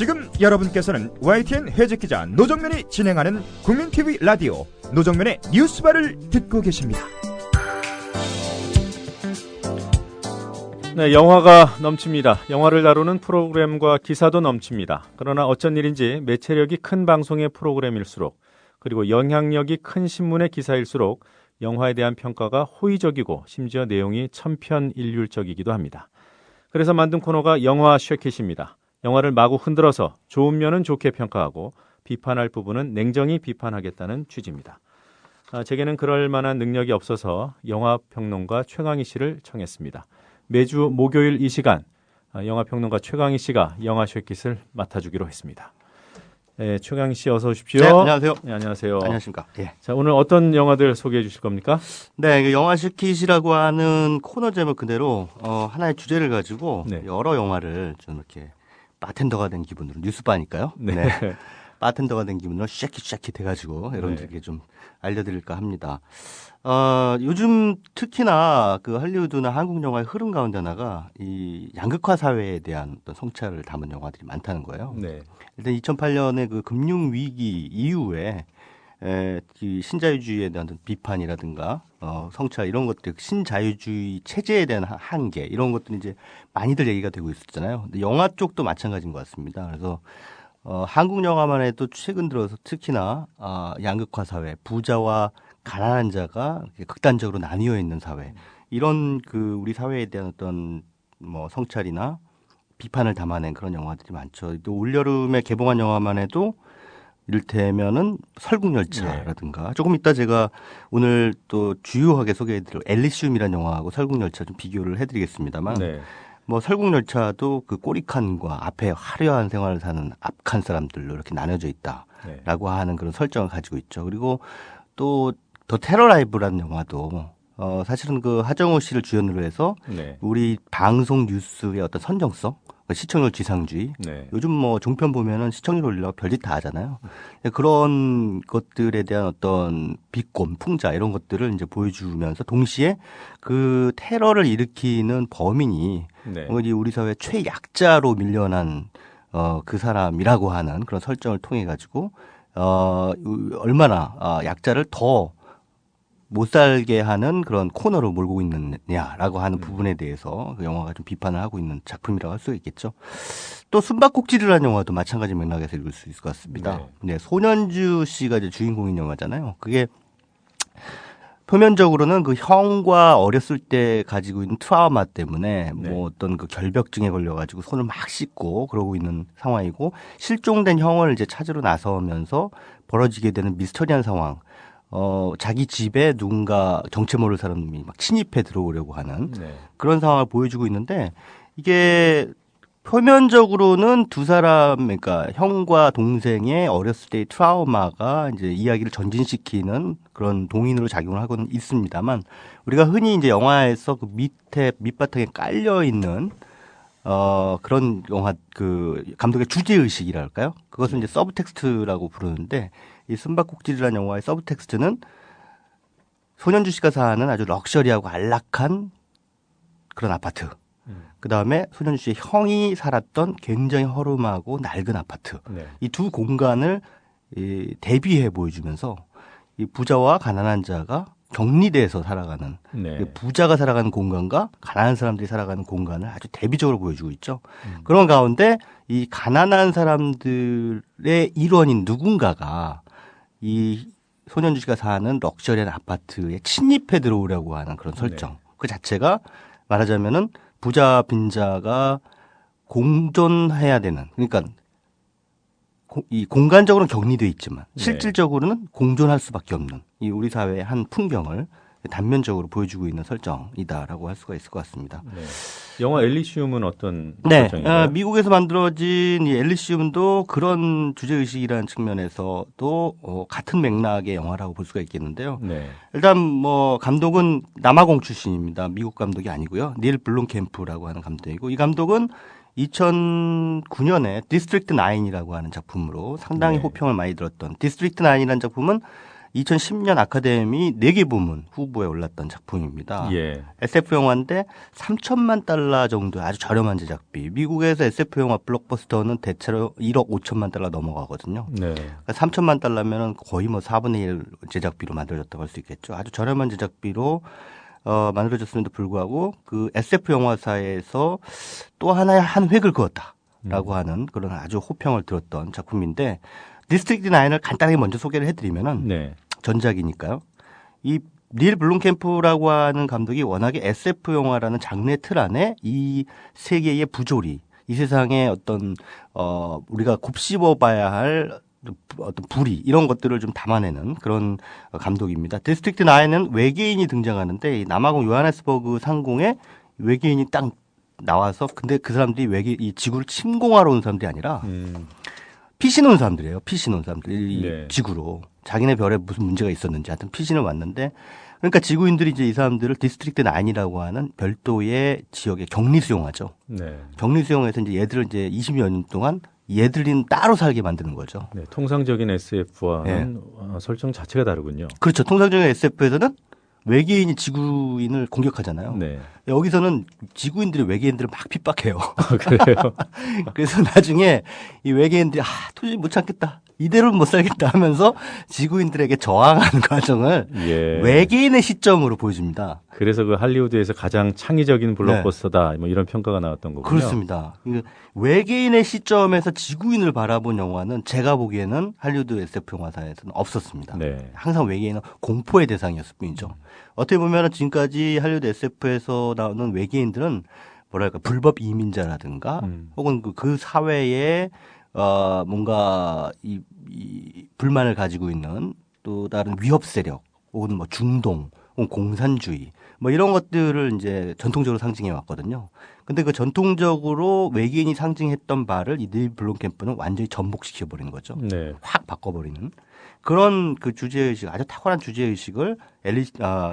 지금 여러분께서는 YTN 해직기자 노정면이 진행하는 국민TV 라디오 노정면의 뉴스바를 듣고 계십니다. 네, 영화가 넘칩니다. 영화를 다루는 프로그램과 기사도 넘칩니다. 그러나 어쩐 일인지 매체력이 큰 방송의 프로그램일수록 그리고 영향력이 큰 신문의 기사일수록 영화에 대한 평가가 호의적이고 심지어 내용이 천편일률적이기도 합니다. 그래서 만든 코너가 영화 쉐킷입니다. 영화를 마구 흔들어서 좋은 면은 좋게 평가하고 비판할 부분은 냉정히 비판하겠다는 취지입니다. 제게는 그럴 만한 능력이 없어서 영화평론가 최강희 씨를 청했습니다. 매주 목요일 이 시간 영화평론가 최강희 씨가 영화 쉐킷을 맡아주기로 했습니다. 네, 최강희 씨 어서 오십시오. 네, 안녕하세요. 네, 안녕하세요. 안녕하십니까. 예. 자, 오늘 어떤 영화들 소개해 주실 겁니까? 네, 영화 쉐킷이라고 하는 코너 제목 그대로 하나의 주제를 가지고 네. 여러 영화를 좀 이렇게 바텐더가 된 기분으로 뉴스바니까요. 네. 네. 바텐더가 된 기분으로 쉐킷 해가지고 여러분들께 좀 알려드릴까 합니다. 요즘 특히나 그 할리우드나 한국 영화의 흐름 가운데 하나가 이 양극화 사회에 대한 어떤 성찰을 담은 영화들이 많다는 거예요. 네. 일단 2008년에 그 금융 위기 이후에 이 신자유주의에 대한 비판이라든가 성찰 이런 것들, 신자유주의 체제에 대한 한계 이런 것들이 이제 많이들 얘기가 되고 있었잖아요. 근데 영화 쪽도 마찬가지인 것 같습니다. 그래서 한국 영화만 해도 최근 들어서 특히나 양극화 사회, 부자와 가난한 자가 극단적으로 나뉘어 있는 사회, 이런 그 우리 사회에 대한 어떤 뭐 성찰이나 비판을 담아낸 그런 영화들이 많죠. 또 올여름에 개봉한 영화만 해도 이를테면은 설국열차라든가 네. 조금 이따 제가 오늘 또 주요하게 소개해드릴 엘리시움이라는 영화하고 설국열차 좀 비교를 해드리겠습니다만. 네. 뭐 설국열차도 그 꼬리칸과 앞에 화려한 생활을 사는 앞칸 사람들로 이렇게 나눠져 있다라고 네. 하는 그런 설정을 가지고 있죠. 그리고 또 더 테러 라이브라는 영화도 사실은 그 하정우 씨를 주연으로 해서 네. 우리 방송 뉴스의 어떤 선정성, 시청률 지상주의. 네. 요즘 뭐 종편 보면은 시청률 올리려고 별짓 다 하잖아요. 그런 것들에 대한 어떤 비꼼, 풍자 이런 것들을 이제 보여주면서 동시에 그 테러를 일으키는 범인이 네. 우리 사회 최약자로 밀려난 그 사람이라고 하는 그런 설정을 통해 가지고 얼마나 약자를 더 못 살게 하는 그런 코너로 몰고 있느냐라고 하는 부분에 대해서 그 영화가 좀 비판을 하고 있는 작품이라고 할 수 있겠죠. 또 숨바꼭질이라는 영화도 마찬가지 맥락에서 읽을 수 있을 것 같습니다. 네, 손현주 씨가 이제 주인공인 영화잖아요. 그게 표면적으로는 그 형과 어렸을 때 가지고 있는 트라우마 때문에 네. 뭐 어떤 그 결벽증에 걸려가지고 손을 막 씻고 그러고 있는 상황이고 실종된 형을 이제 찾으러 나서면서 벌어지게 되는 미스터리한 상황. 자기 집에 누군가 정체 모를 사람이 막 침입해 들어오려고 하는 네. 그런 상황을 보여주고 있는데 이게 표면적으로는 두 사람, 그러니까 형과 동생의 어렸을 때의 트라우마가 이제 이야기를 전진시키는 그런 동인으로 작용을 하고는 있습니다만 우리가 흔히 이제 영화에서 그 밑바탕에 깔려 있는 그런 영화 그 감독의 주제 의식이랄까요? 그것은 이제 서브텍스트라고 부르는데 이 숨바꼭질이라는 영화의 서브텍스트는 손현주 씨가 사는 아주 럭셔리하고 안락한 그런 아파트. 그 다음에 손현주 씨의 형이 살았던 굉장히 허름하고 낡은 아파트. 네. 이 두 공간을 대비해 보여주면서 이 부자와 가난한 자가 격리돼서 살아가는 네. 부자가 살아가는 공간과 가난한 사람들이 살아가는 공간을 아주 대비적으로 보여주고 있죠. 그런 가운데 이 가난한 사람들의 일원인 누군가가 이 손현주 씨가 사는 럭셔리한 아파트에 침입해 들어오려고 하는 그런 설정. 네. 그 자체가 말하자면은 부자 빈자가 공존해야 되는, 그러니까 이 공간적으로는 격리돼 있지만 실질적으로는 공존할 수밖에 없는 이 우리 사회의 한 풍경을 단면적으로 보여주고 있는 설정이다라고 할 수가 있을 것 같습니다. 네. 영화 엘리시움은 어떤 네, 설정인가요? 미국에서 만들어진 이 엘리시움도 그런 주제의식이라는 측면에서도 같은 맥락의 영화라고 볼 수가 있겠는데요. 네. 일단 뭐 감독은 남아공 출신입니다. 미국 감독이 아니고요. 닐 블룸캠프라고 하는 감독이고 이 감독은 2009년에 디스트릭트 9이라고 하는 작품으로 상당히 네. 호평을 많이 들었던 디스트릭트 9이라는 작품은 2010년 아카데미 4개 부문 후보에 올랐던 작품입니다. 예. SF 영화인데 3천만 달러 정도 아주 저렴한 제작비. 미국에서 SF 영화 블록버스터는 대체로 1억 5천만 달러 넘어가거든요. 네. 그러니까 3천만 달러면은 거의 뭐 4분의 1 제작비로 만들어졌다고 할 수 있겠죠. 아주 저렴한 제작비로 만들어졌음에도 불구하고 그 SF 영화사에서 또 하나의 한 획을 그었다라고 하는 그런 아주 호평을 들었던 작품인데 디스트릭트 9을 간단하게 먼저 소개를 해드리면은 네. 전작이니까요. 이 닐 블룸캠프라고 하는 감독이 워낙에 SF 영화라는 장르의 틀 안에 이 세계의 부조리, 이 세상의 어떤 우리가 곱씹어봐야 할 어떤 불의 이런 것들을 좀 담아내는 그런 감독입니다. 디스트릭트 9은 외계인이 등장하는데 이 남아공 요하네스버그 상공에 외계인이 딱 나와서 근데 그 사람들이 이 지구를 침공하러 온 사람들이 아니라 피신 온 사람들이에요. 피신 온 사람들이 네. 지구로 자기네 별에 무슨 문제가 있었는지 하여튼 피신을 왔는데 그러니까 지구인들이 이제 이 사람들을 디스트릭트 9이라고 하는 별도의 지역에 격리 수용하죠. 네. 격리 수용해서 이제 얘들을 이제 20여 년 동안 얘들은 따로 살게 만드는 거죠. 네. 통상적인 SF와는 설정 자체가 다르군요. 그렇죠. 통상적인 SF에서는 외계인이 지구인을 공격하잖아요. 네. 여기서는 지구인들이 외계인들을 막 핍박해요. 그래요. 그래서 나중에 이 외계인들이 도저히 못 참겠다. 이대로는 못 살겠다 하면서 지구인들에게 저항하는 과정을 예. 외계인의 시점으로 보여줍니다. 그래서 그 할리우드에서 가장 창의적인 블록버스터다. 뭐 이런 평가가 나왔던 거군요. 그렇습니다. 외계인의 시점에서 지구인을 바라본 영화는 제가 보기에는 할리우드 SF 영화사에서는 없었습니다. 네. 항상 외계인은 공포의 대상이었을 뿐이죠. 어떻게 보면 지금까지 할리우드 SF에서 나오는 외계인들은 뭐랄까 불법 이민자라든가 혹은 그 사회에 뭔가 이 불만을 가지고 있는 또 다른 위협 세력 혹은 뭐 중동 혹은 공산주의 뭐 이런 것들을 이제 전통적으로 상징해 왔거든요. 근데 그 전통적으로 외계인이 상징했던 바를 이 닐 블룸캠프는 완전히 전복시켜 버리는 거죠. 네. 확 바꿔버리는 그런 그 주제의식, 아주 탁월한 주제의식을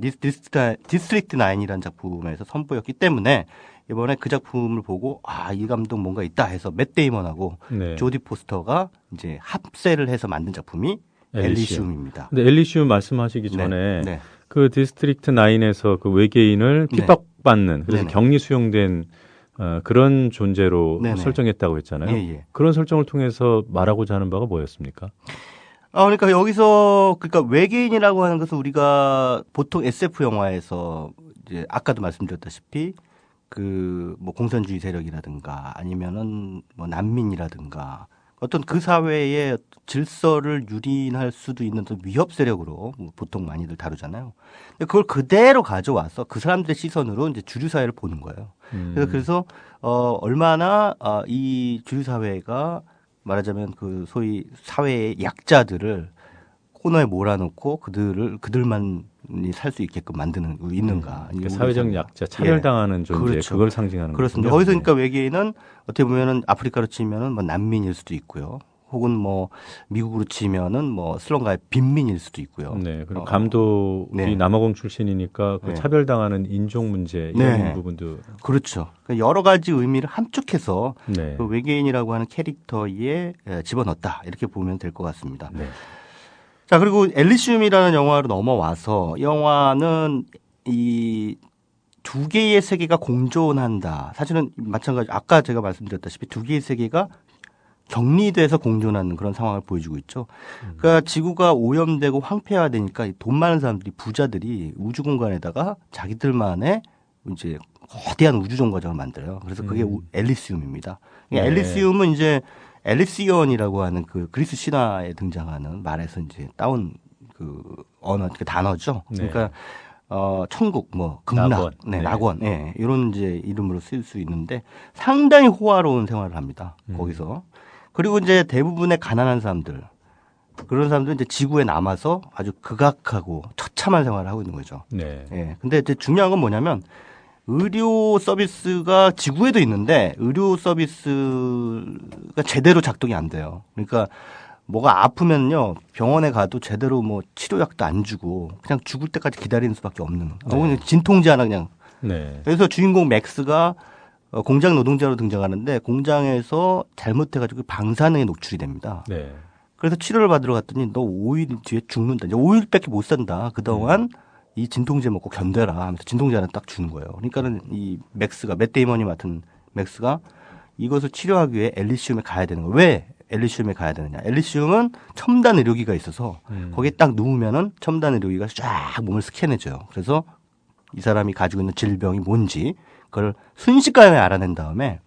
디스트릭트 9이라는 작품에서 선보였기 때문에 이번에 그 작품을 보고 이 감독 뭔가 있다 해서 맷 데이먼하고 네. 조디 포스터가 이제 합세를 해서 만든 작품이 엘리시움입니다. 근데 엘리시움 말씀하시기 전에 네. 그 디스트릭트 9에서 그 외계인을 핍박받는 그래서 네네. 격리 수용된 그런 존재로 네네. 설정했다고 했잖아요. 예. 그런 설정을 통해서 말하고자 하는 바가 뭐였습니까? 그러니까 여기서 그러니까 외계인이라고 하는 것은 우리가 보통 SF 영화에서 이제 아까도 말씀드렸다시피 그 뭐 공산주의 세력이라든가 아니면은 뭐 난민이라든가 어떤 그 사회의 질서를 유린할 수도 있는 어떤 위협 세력으로 보통 많이들 다루잖아요. 근데 그걸 그대로 가져와서 그 사람들의 시선으로 이제 주류 사회를 보는 거예요. 그래서 얼마나 이 주류 사회가 말하자면 그 소위 사회의 약자들을 코너에 몰아놓고 그들만이 살 수 있게끔 만드는 있는가. 그러니까 사회적 약자, 차별당하는 존재, 그렇죠. 그걸 상징하는 거죠. 그렇습니다. 거기서 그러니까 외계인은 어떻게 보면은 아프리카로 치면은 뭐 난민일 수도 있고요. 혹은 뭐 미국으로 치면은 뭐 슬럼가의 빈민일 수도 있고요. 네. 그리고 감독이 남아공 출신이니까 그 차별당하는 인종 문제 이런 부분도 그렇죠. 그러니까 여러 가지 의미를 함축해서 네. 그 외계인이라고 하는 캐릭터에 집어넣었다 이렇게 보면 될 것 같습니다. 네. 자, 그리고 엘리시움이라는 영화로 넘어와서 영화는 이 두 개의 세계가 공존한다. 사실은 마찬가지 아까 제가 말씀드렸다시피 두 개의 세계가 격리돼서 공존하는 그런 상황을 보여주고 있죠. 그러니까 지구가 오염되고 황폐화되니까 돈 많은 사람들이 부자들이 우주 공간에다가 자기들만의 이제 거대한 우주 정거장을 만들어요. 그래서 그게 엘리시움입니다. 엘리시움은 이제 엘리시온이라고 하는 그 그리스 신화에 등장하는 말에서 이제 따온 그 언어, 그 단어죠. 그러니까 천국, 뭐 극락, 낙원, 낙원, 이런 이제 이름으로 쓸 수 있는데 상당히 호화로운 생활을 합니다. 거기서. 그리고 이제 대부분의 가난한 사람들, 그런 사람들은 이제 지구에 남아서 아주 극악하고 처참한 생활을 하고 있는 거죠. 네. 근데 이제 중요한 건 뭐냐면 의료 서비스가 지구에도 있는데 의료 서비스가 제대로 작동이 안 돼요. 그러니까 뭐가 아프면요 병원에 가도 제대로 뭐 치료약도 안 주고 그냥 죽을 때까지 기다리는 수밖에 없는. 그냥 진통제 하나 그냥. 네. 그래서 주인공 맥스가 공장 노동자로 등장하는데 공장에서 잘못해가지고 방사능에 노출이 됩니다. 네. 그래서 치료를 받으러 갔더니 너 5일 뒤에 죽는다. 이제 5일밖에 못 산다. 그동안 이 진통제 먹고 견뎌라 하면서 진통제 하나 딱 주는 거예요. 그러니까는 이 맥스가, 맷 데이먼이 맡은 맥스가 이것을 치료하기 위해 엘리시움에 가야 되는 거예요. 왜 엘리시움에 가야 되느냐. 엘리시움은 첨단 의료기가 있어서 거기에 딱 누우면은 첨단 의료기가 쫙 몸을 스캔해줘요. 그래서 이 사람이 가지고 있는 질병이 뭔지 그걸 순식간에 알아낸 다음에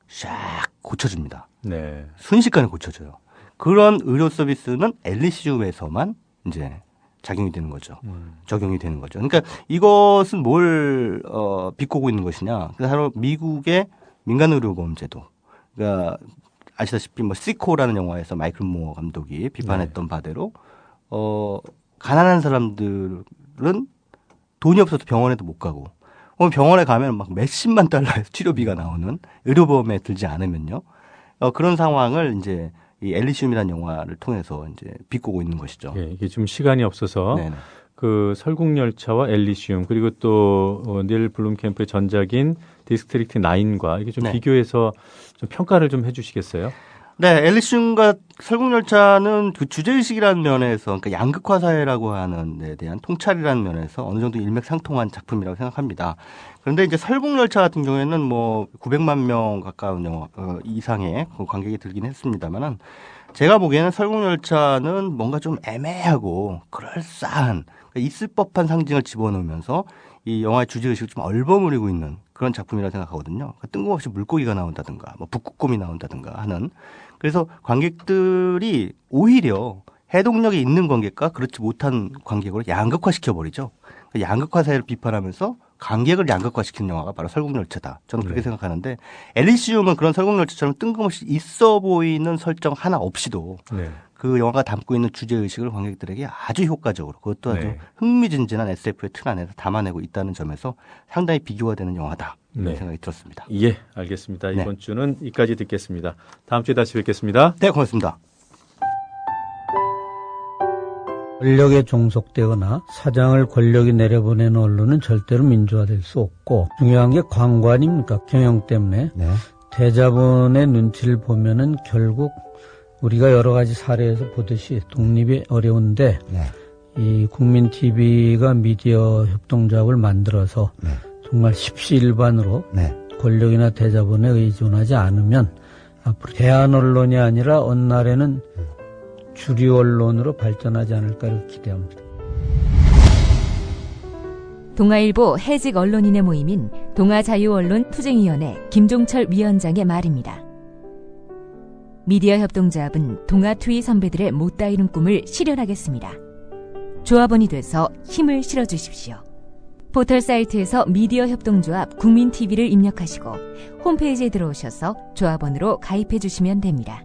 쫙 고쳐줍니다. 네. 순식간에 고쳐줘요. 그런 의료 서비스는 엘리시움에서만 이제 작용이 되는 거죠. 적용이 되는 거죠. 그러니까 이것은 뭘 비꼬고 있는 것이냐. 바로 미국의 민간의료보험제도. 그러니까 아시다시피 뭐 시코라는 영화에서 마이클 모어 감독이 비판했던 바대로 가난한 사람들은 돈이 없어서 병원에도 못 가고 병원에 가면 막 몇십만 달러의 치료비가 나오는 의료보험에 들지 않으면요. 그런 상황을 이제 이 엘리시움이라는 영화를 통해서 이제 비꼬고 있는 것이죠. 예, 이게 좀 시간이 없어서 네네. 그 설국열차와 엘리시움 그리고 또 닐 블룸캠프의 전작인 디스트릭트 9과 이게 좀 네. 비교해서 좀 평가를 좀 해주시겠어요? 네, 엘리시움과 설국열차는 그 주제의식이라는 면에서, 그러니까 양극화 사회라고 하는 데 대한 통찰이라는 면에서 어느 정도 일맥상통한 작품이라고 생각합니다. 그런데 이제 설국열차 같은 경우에는 뭐 900만 명 가까운 이상의 그 관객이 들긴 했습니다만은 제가 보기에는 설국열차는 뭔가 좀 애매하고 그럴싸한, 그러니까 있을 법한 상징을 집어넣으면서 이 영화의 주제의식을 좀 얼버무리고 있는 그런 작품이라고 생각하거든요. 그러니까 뜬금없이 물고기가 나온다든가 뭐 북극곰이 나온다든가 하는. 그래서 관객들이 오히려 해독력이 있는 관객과 그렇지 못한 관객으로 양극화시켜버리죠. 양극화 사회를 비판하면서 관객을 양극화시키는 영화가 바로 설국열차다. 저는 그렇게 생각하는데 엘리시움은 그런 설국열차처럼 뜬금없이 있어 보이는 설정 하나 없이도 그 영화가 담고 있는 주제의식을 관객들에게 아주 효과적으로 그것도 아주 흥미진진한 SF의 틀 안에서 담아내고 있다는 점에서 상당히 비교가 되는 영화다. 이런 생각이 들었습니다. 예, 알겠습니다. 이번 주는 여기까지 듣겠습니다. 다음 주에 다시 뵙겠습니다. 네, 고맙습니다. 권력에 종속되거나 사장을 권력이 내려보내는 언론은 절대로 민주화될 수 없고 중요한 게 광고 아닙니까? 경영 때문에. 대자본의 눈치를 보면은 결국 우리가 여러 가지 사례에서 보듯이 독립이 어려운데 이 국민 TV가 미디어 협동조합을 만들어서 정말 십시일반으로 권력이나 대자본에 의존하지 않으면 앞으로 대한 언론이 아니라 어느 날에는 주류 언론으로 발전하지 않을까 이렇게 기대합니다. 동아일보 해직 언론인의 모임인 동아자유언론투쟁위원회 김종철 위원장의 말입니다. 미디어 협동조합은 동아투이 선배들의 못다 이룬 꿈을 실현하겠습니다. 조합원이 돼서 힘을 실어주십시오. 포털 사이트에서 미디어 협동조합 국민TV를 입력하시고 홈페이지에 들어오셔서 조합원으로 가입해 주시면 됩니다.